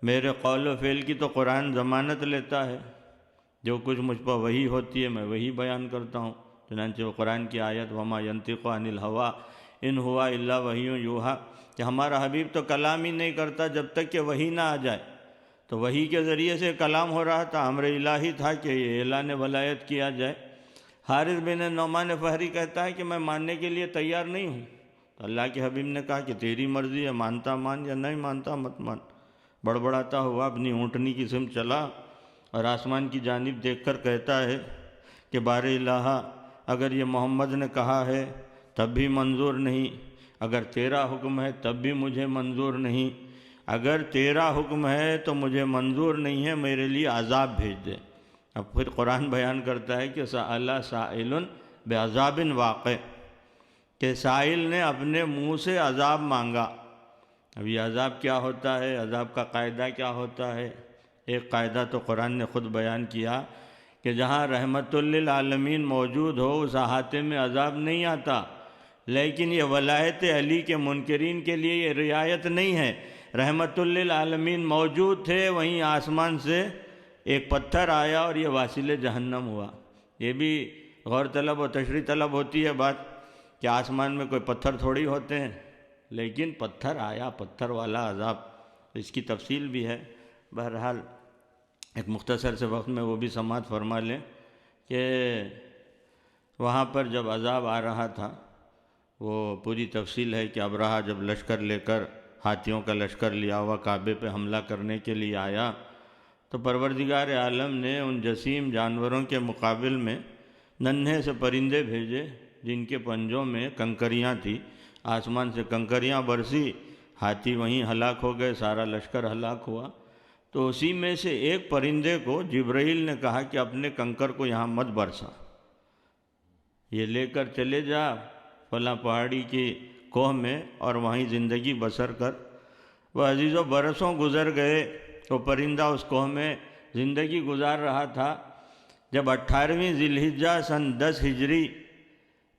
میرے قول و فعل کی تو قرآن ضمانت لیتا ہے، جو کچھ مجھ پر وحی ہوتی ہے میں وہی بیان کرتا ہوں۔ چنانچہ وہ قرآن کی آیت وما ینطق عن الہوا ان ہوا الا وحی یوحی، کہ ہمارا حبیب تو کلام ہی نہیں کرتا جب تک کہ وحی نہ آ جائے۔ تو وحی کے ذریعے سے کلام ہو رہا تھا، امر الہی تھا کہ یہ اعلان ولایت کیا جائے۔ حارث بن نعمان فہری کہتا ہے کہ میں ماننے کے لیے تیار نہیں ہوں۔ تو اللہ کے حبیب نے کہا کہ تیری مرضی ہے، مانتا مان یا نہیں مانتا مت مان۔ بڑبڑاتا ہوا اپنی اونٹنی کی سمت چلا اور آسمان کی جانب دیکھ کر کہتا ہے کہ بار الہ، اگر یہ محمد نے کہا ہے تب بھی منظور نہیں، اگر تیرا حکم ہے تب بھی مجھے منظور نہیں، اگر تیرا حکم ہے تو مجھے منظور نہیں ہے، میرے لیے عذاب بھیج دے۔ اب پھر قرآن بیان کرتا ہے کہ سأل سائل بعذاب واقع، کہ سائل نے اپنے منہ سے عذاب مانگا۔ اب یہ عذاب کیا ہوتا ہے، عذاب کا قاعدہ کیا ہوتا ہے؟ ایک قاعدہ تو قرآن نے خود بیان کیا کہ جہاں رحمت للعالمین موجود ہو اس احاطے میں عذاب نہیں آتا، لیکن یہ ولایت علی کے منکرین کے لیے یہ رعایت نہیں ہے۔ رحمت للعالمین موجود تھے، وہیں آسمان سے ایک پتھر آیا اور یہ واصل جہنم ہوا۔ یہ بھی غور طلب و تشریح طلب ہوتی ہے بات کہ آسمان میں کوئی پتھر تھوڑی ہوتے ہیں، لیکن پتھر آیا، پتھر والا عذاب، اس کی تفصیل بھی ہے۔ بہرحال ایک مختصر سے وقت میں وہ بھی سماعت فرما لیں کہ وہاں پر جب عذاب آ رہا تھا، وہ پوری تفصیل ہے کہ ابرہہ جب لشکر لے کر، ہاتھیوں کا لشکر لیا ہوا کعبے پہ حملہ کرنے کے لیے آیا، تو پروردگار عالم نے ان جسیم جانوروں کے مقابل میں ننھے سے پرندے بھیجے جن کے پنجوں میں کنکریاں تھیں۔ آسمان سے کنکریاں برسی، ہاتھی وہیں ہلاک ہو گئے، سارا لشکر ہلاک ہوا۔ تو اسی میں سے ایک پرندے کو جبرائیل نے کہا کہ اپنے کنکر کو یہاں مت برسا، یہ لے کر چلے جا فلاں پہاڑی کی کوہ میں اور وہیں زندگی بسر کر وہ عزیزوں برسوں گزر گئے، وہ پرندہ اس کوہ میں زندگی گزار رہا تھا۔ جب 18ویں ذی الحجہ سن 10 ہجری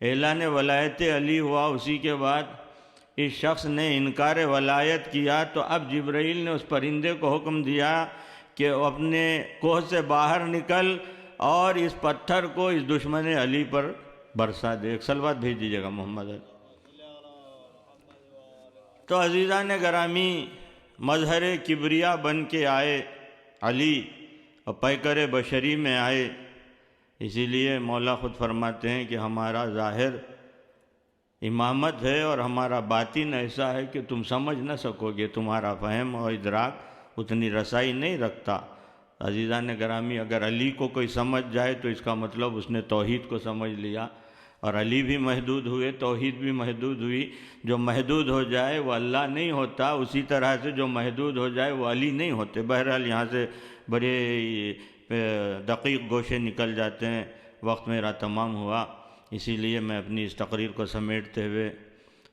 اعلان ولایت علی ہوا، اسی کے بعد اس شخص نے انکار ولایت کیا، تو اب جبرائیل نے اس پرندے کو حکم دیا کہ وہ اپنے کوہ سے باہر نکل اور اس پتھر کو اس دشمن علی پر برسا دے۔ ایک صلوات بھیج دیجیے گا محمد علی۔ تو عزیزان گرامی، مظہر کبریا بن کے آئے علی اور پیکر بشری میں آئے۔ اسی لیے مولا خود فرماتے ہیں کہ ہمارا ظاہر امامت ہے اور ہمارا باطن ایسا ہے کہ تم سمجھ نہ سکو گے، تمہارا فہم اور ادراک اتنی رسائی نہیں رکھتا۔ عزیزان گرامی، اگر علی کو کوئی سمجھ جائے تو اس کا مطلب اس نے توحید کو سمجھ لیا، اور علی بھی محدود ہوئے، توحید بھی محدود ہوئی۔ جو محدود ہو جائے وہ اللہ نہیں ہوتا، اسی طرح سے جو محدود ہو جائے وہ علی نہیں ہوتے۔ بہرحال یہاں سے بڑے دقیق گوشے نکل جاتے ہیں، وقت میرا تمام ہوا، اسی لیے میں اپنی اس تقریر کو سمیٹتے ہوئے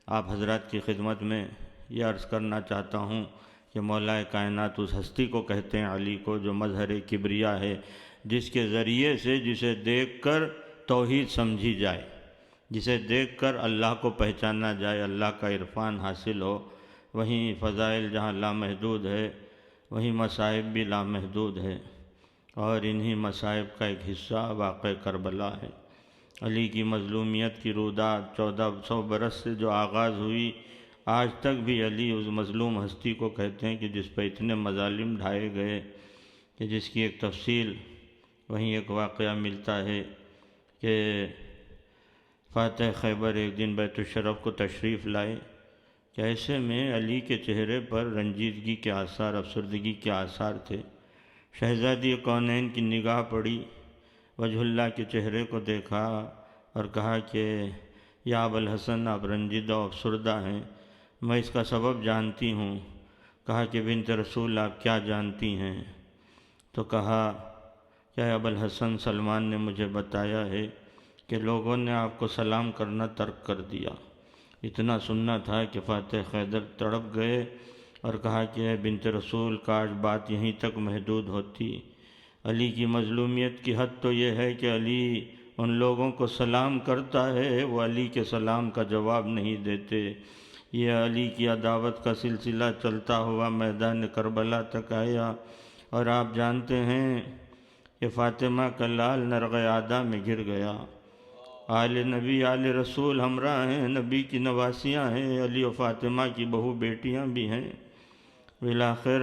آپ حضرات کی خدمت میں یہ عرض کرنا چاہتا ہوں کہ مولا کائنات اس ہستی کو کہتے ہیں علی کو جو مظہر کبریا ہے، جس کے ذریعے سے جسے دیکھ کر توحید سمجھی جائے، جسے دیکھ کر اللہ کو پہچانا جائے، اللہ کا عرفان حاصل ہو۔ وہیں فضائل جہاں لامحدود ہے، وہیں مصائب بھی لامحدود ہے، اور انہی مصائب کا ایک حصہ واقع کربلا ہے۔ علی کی مظلومیت کی روداد 1400 برس سے جو آغاز ہوئی، آج تک بھی علی اس مظلوم ہستی کو کہتے ہیں کہ جس پہ اتنے مظالم ڈھائے گئے، کہ جس کی ایک تفصیل وہیں ایک واقعہ ملتا ہے کہ فاتح خیبر ایک دن بیت الشرف کو تشریف لائے کہ ایسے میں علی کے چہرے پر رنجیدگی کے آثار، افسردگی کے آثار تھے۔ شہزادی کونین کی نگاہ پڑی، وجہ اللہ کے چہرے کو دیکھا اور کہا کہ یا ابوالحسن، آپ رنجیدہ و افسردہ ہیں، میں اس کا سبب جانتی ہوں۔ کہا کہ بنت رسول آپ کیا جانتی ہیں؟ تو کہا کہ ابوالحسن، سلمان نے مجھے بتایا ہے کہ لوگوں نے آپ کو سلام کرنا ترک کر دیا۔ اتنا سننا تھا کہ فاتح خیبر تڑپ گئے اور کہا کہ اے بنت رسول، کاش بات یہیں تک محدود ہوتی۔ علی کی مظلومیت کی حد تو یہ ہے کہ علی ان لوگوں کو سلام کرتا ہے، وہ علی کے سلام کا جواب نہیں دیتے۔ یہ علی کی عداوت کا سلسلہ چلتا ہوا میدان کربلا تک آیا، اور آپ جانتے ہیں کہ فاطمہ کا لال نرغ عادہ میں گر گیا۔ آل نبی آل رسول ہمراہ ہیں، نبی کی نواسیاں ہیں، علی و فاطمہ کی بہو بیٹیاں بھی ہیں۔ بالآخر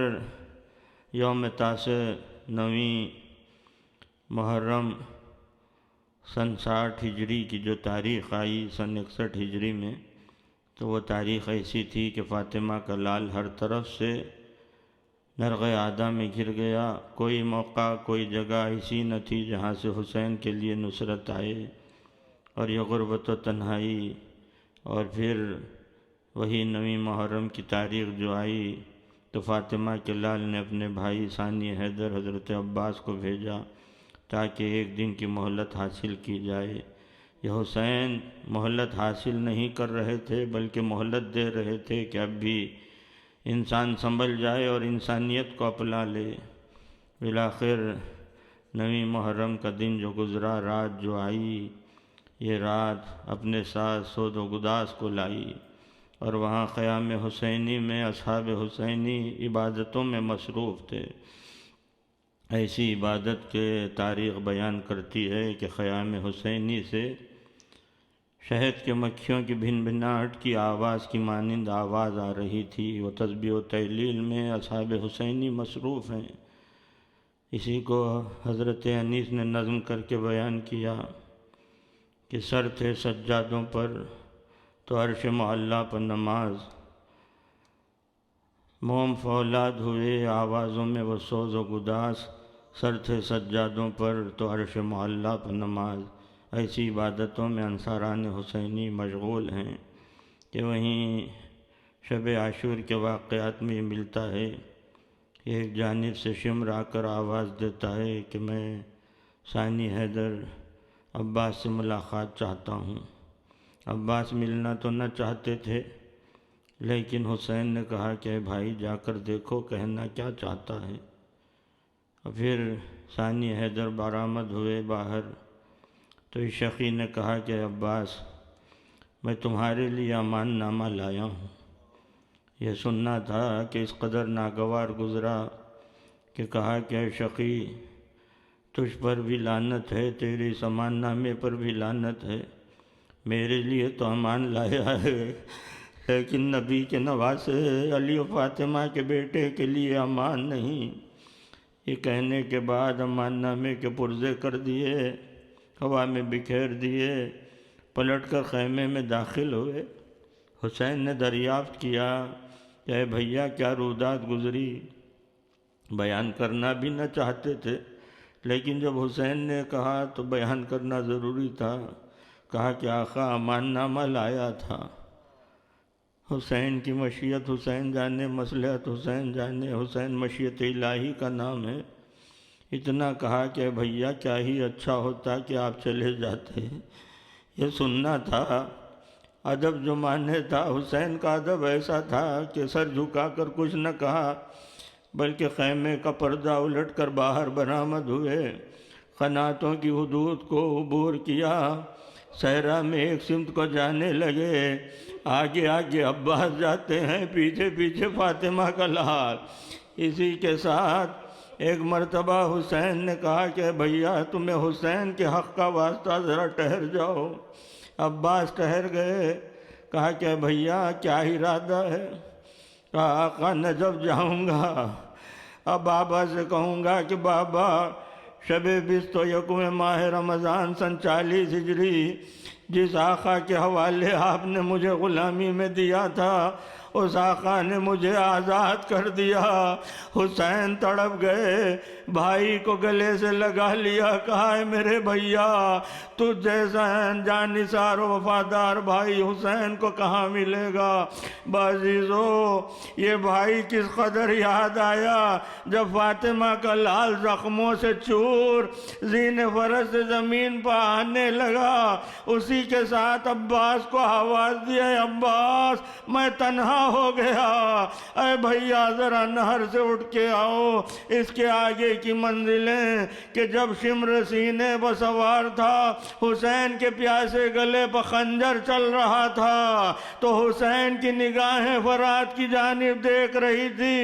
یوم 9 محرم سن 60 ہجری کی جو تاریخ آئی سن 61 ہجری میں، تو وہ تاریخ ایسی تھی کہ فاطمہ کا لال ہر طرف سے نرغ عادہ میں گر گیا۔ کوئی موقع، کوئی جگہ ایسی نہ تھی جہاں سے حسین کے لیے نصرت آئے، اور یہ غربت و تنہائی۔ اور پھر وہی 9 محرم کی تاریخ جو آئی تو فاطمہ کے لال نے اپنے بھائی ثانی حیدر حضرت عباس کو بھیجا تاکہ ایک دن کی مہلت حاصل کی جائے۔ یہ حسین مہلت حاصل نہیں کر رہے تھے بلکہ مہلت دے رہے تھے کہ اب بھی انسان سنبھل جائے اور انسانیت کو اپنا لے۔ بالآخر 9 محرم کا دن جو گزرا، رات جو آئی، یہ رات اپنے ساتھ سود و گداز کو لائی، اور وہاں خیام حسینی میں اصحاب حسینی عبادتوں میں مصروف تھے۔ ایسی عبادت کے تاریخ بیان کرتی ہے کہ خیام حسینی سے شہد کے مکھیوں کی بھن بھناہٹ کی آواز کی مانند آواز آ رہی تھی۔ وہ تسبیح و تہلیل میں اصحاب حسینی مصروف ہیں۔ اسی کو حضرت انیس نے نظم کر کے بیان کیا کہ سر تھے سجادوں پر تو عرش معلیٰ پر نماز، موم فولاد ہوئے آوازوں میں وہ سوز و گداز، سر تھے سجادوں پر تو عرش معلیٰ پر نماز۔ ایسی عبادتوں میں انصاران حسینی مشغول ہیں کہ وہیں شب عاشور کے واقعات میں یہ ملتا ہے کہ ایک جانب سے شمر آ کر آواز دیتا ہے کہ میں ثانی حیدر عباس سے ملاقات چاہتا ہوں، عباس ملنا تو نہ چاہتے تھے، لیکن حسین نے کہا کہ بھائی جا کر دیکھو کہنا کیا چاہتا ہے۔ اور پھر ثانی حیدر برآمد ہوئے باہر، تو اس شقی نے کہا کہ عباس میں تمہارے لیے امان نامہ لایا ہوں۔ یہ سننا تھا کہ اس قدر ناگوار گزرا کہ کہا کہ اے شقی تجھ پر بھی لعنت ہے، تیرے اس امان نامے پر بھی لعنت ہے، میرے لیے تو امان لایا ہے لیکن نبی کے نواسے علی و فاطمہ کے بیٹے کے لیے امان نہیں۔ یہ کہنے کے بعد امان نامے کے پرزے کر دیے، ہوا میں بکھیر دیے، پلٹ کر خیمے میں داخل ہوئے۔ حسین نے دریافت کیا کہ اے بھیا کیا رودات گزری؟ بیان کرنا بھی نہ چاہتے تھے، لیکن جب حسین نے کہا تو بیان کرنا ضروری تھا۔ کہا کہ آقا امان نامہ لایا تھا۔ حسین کی مشیت حسین جانے، مصلحت حسین جانے، حسین مشیت الہی کا نام ہے۔ اتنا کہا کہ بھیا کیا ہی اچھا ہوتا کہ آپ چلے جاتے، یہ سننا تھا۔ ادب جو مانے تھا، حسین کا ادب ایسا تھا کہ سر جھکا کر کچھ نہ کہا، بلکہ خیمے کا پردہ الٹ کر باہر برآمد ہوئے، قناتوں کی حدود کو عبور کیا، صحرا میں ایک سمت کو جانے لگے۔ آگے آگے عباس جاتے ہیں، پیچھے پیچھے فاطمہ کا لال۔ اسی کے ساتھ ایک مرتبہ حسین نے کہا کہ بھیا تمہیں حسین کے حق کا واسطہ ذرا ٹھہر جاؤ۔ عباس ٹھہر گئے۔ کہا کہ بھیا کیا ارادہ ہے؟ کہا آقا نجف جاؤں گا، اب بابا سے کہوں گا کہ بابا شب 20 یکم ماہ رمضان سن 40 ہجری جس آقا کے حوالے آپ نے مجھے غلامی میں دیا تھا، اس آقا نے مجھے آزاد کر دیا۔ حسین تڑپ گئے، بھائی کو گلے سے لگا لیا، کہا ہے میرے بھیا تجھ جیسا جانثار و وفادار بھائی حسین کو کہاں ملے گا۔ بعزیزو یہ بھائی کس قدر یاد آیا جب فاطمہ کا لال زخموں سے چور زین فرش سے زمین پر آنے لگا۔ اسی کے ساتھ عباس کو آواز دیا، عباس میں تنہا ہو گیا، اے بھیا ذرا نہر سے اٹھ کے آؤ۔ اس کے آگے کی منزلیں کہ جب شمر سینے پر سوار تھا، حسین کے پیاسے گلے پر خنجر چل رہا تھا، تو حسین کی نگاہیں فرات کی جانب دیکھ رہی تھی۔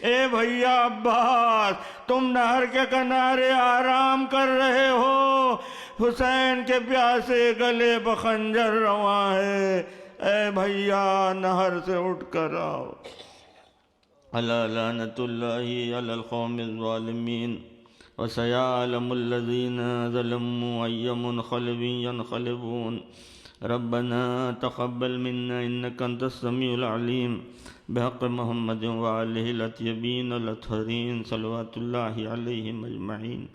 اے بھیا عباس تم نہر کے کنارے آرام کر رہے ہو، حسین کے پیاسے گلے پر خنجر رواں ہے، اے بھیا نہر سے اٹھ کر آؤ۔ الا لعنت اللہ علی القوم الظالمین وسیعلم الذین ظلموا ای منقلب ینقلبون۔ ربنا تقبل منا انک انت السمیع العلیم بحق محمد وآلہ الاطیبین الاطہرین صلوات اللہ علیہم اجمعین۔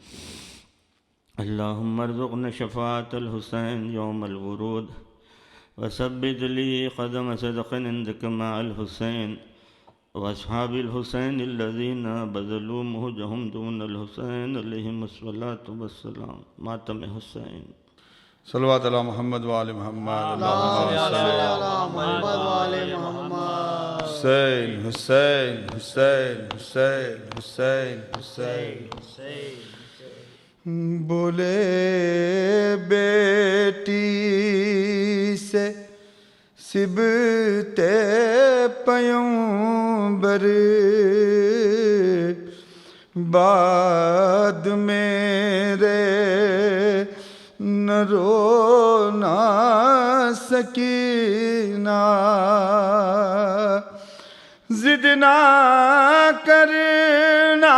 اللہم ارزقنا شفاعة الحسین یوم الورود وثبت لی قدم صدق عندک مع الحسین واصحاب الحسین الذین بذلوا مہجہم دون الحسین علیہم الصلاة والسلام۔ ماتم حسین۔ صلوات علی محمد وآل محمد، اللہم صلی علی محمد وآل محمد۔ حسین حسین حسین حسین حسین حسین۔ بولے بیٹی سے سبتے پیغمبر، بعد میرے نہ رونا سکینہ، ضد نہ کرنا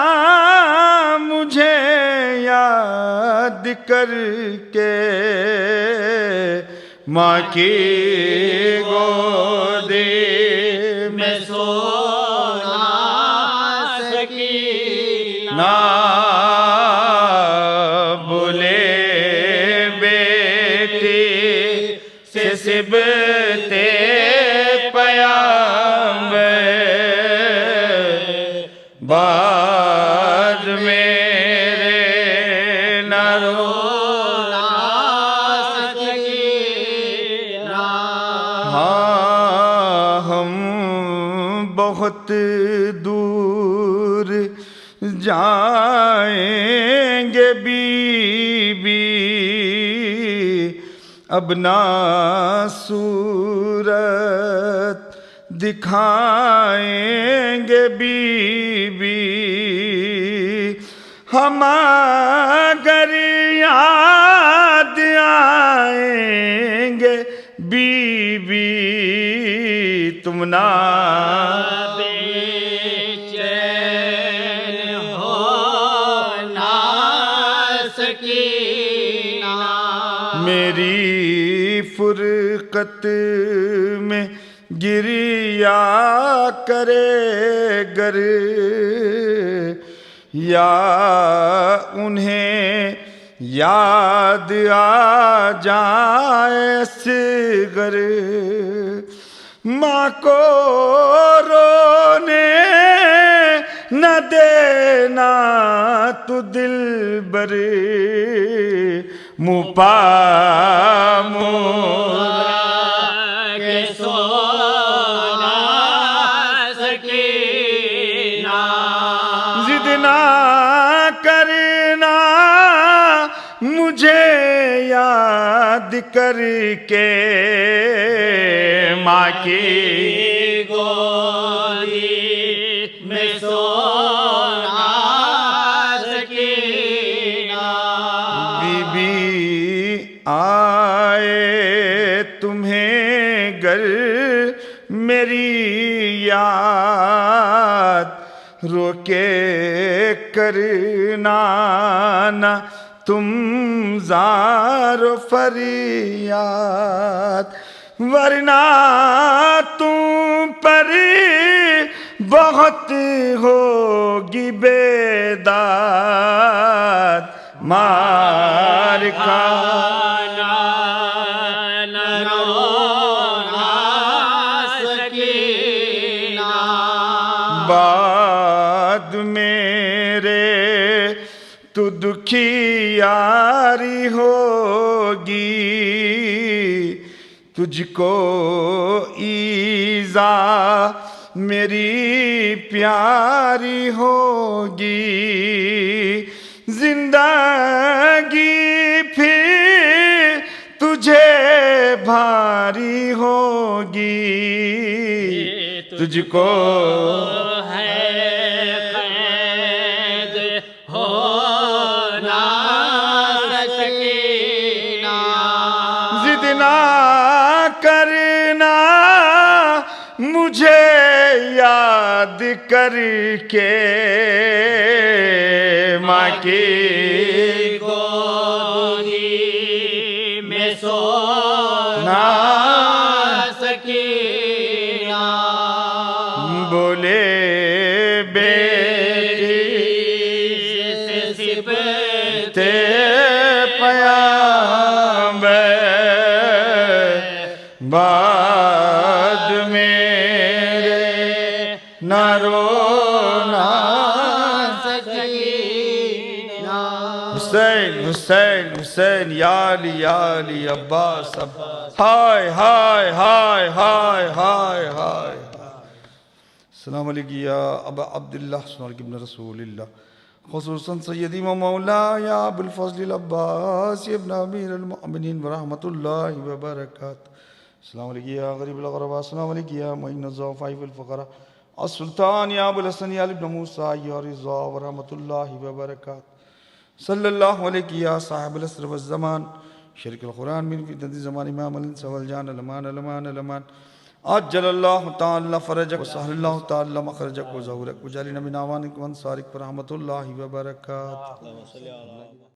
مجھے یاد کر کے، ماں کی گودی میں سونا سکینہ، بولے بیٹی سے سبتے پیغمبر، بعد میرے نہ رونا سکینہ، بہت دور جائیں گے بی بی، اب نہ صورت دکھائیں گے بی بی، ہم اگر یاد آئیں گے بی بی، تم نہ بے چین ہو نہ سکینہ، میری فرقت میں گریا کرے گر، یا انہیں یاد آ جائے صغر، ماں کو رونے نہ دینا تو دلبر، منہ پا مورا کہ سو نہ سکینہ، ضد نہ کرنا مجھے یاد کر کے، ماں کی گودی میں سونا سکینہ، بی بی آئے تمہیں گر میری یاد، روکے کرنا نہ تم زار و فریاد، ورنہ تم پر بہت ہوگی بیداد، مار کھانا نہ رونا سکینہ، بعد میرے تو دکھی یاری ہوگی، تجھ کو ایذا میری پیاری ہوگی، زندگی پھر تجھے بھاری ہوگی، تجھ کو ہے قید ہونا سکینہ، ضد نہ کرنا مجھے یاد کر کے، ماں کی گودی میں سونا سکینہ، بولے بیٹی سے صفت تے پیامبر، بعد میرے نہ رونا سکینہ، حسین حسین حسین، یا علی یا علی، عباس عباس، ہائے ہائے ہائے ہائے ہائے ہائے۔ السلام علیکم یا ابا عبداللہ، السلام علیکم ابن رسول اللہ، خصوصاً سیدی و مولا یا ابو الفضل العباس ابن امیر المؤمنین ورحمۃ اللہ وبرکاتہ۔ السلام علیکم یا غریب الغرباء، السلام علیکم یا معین الضعفاء والفقراء، السلطان یا ابو الحسن یا ابن موسیٰ یا رضا ورحمۃ اللہ وبرکاتہ۔ صلی اللہ علیہ یا صاحب العصر والزمان، شرک القرآن من فتنة الزمان امام الانس والجان، الامان الامان الامان، عجل اللہ تعالی فرجک وسہل اللہ تعالی مخرجک وظہورک وجعلنا من اعوانک وانصارک ورحمۃ اللہ وبرکاتہ۔